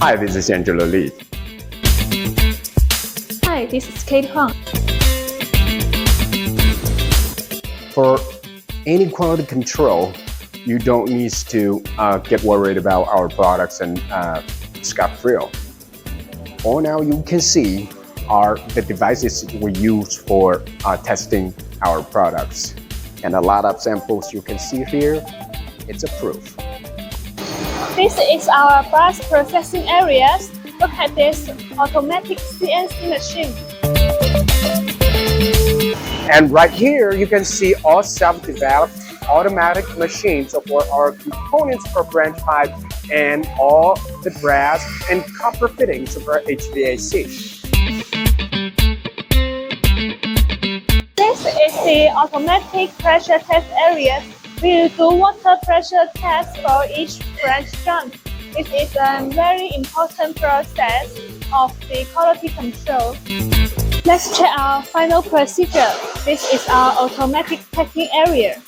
Hi, this is Angela Lee. Hi, this is Kate Huang. For any quality control, you don't need to get worried about our products and SCOTTFRIO. All now you can see are the devices we use for testing our products. And a lot of samples you can see here, it's a proof. This is our brass processing areas. Look at this automatic CNC machine. And right here, you can see all self-developed automatic machines for our components for branch pipe and all the brass and copper fittings for HVAC. This is the automatic pressure test area. We will do water pressure test for each branch joint. It is a very important process of the quality control. Let's check our final procedure. This is our automatic packing area.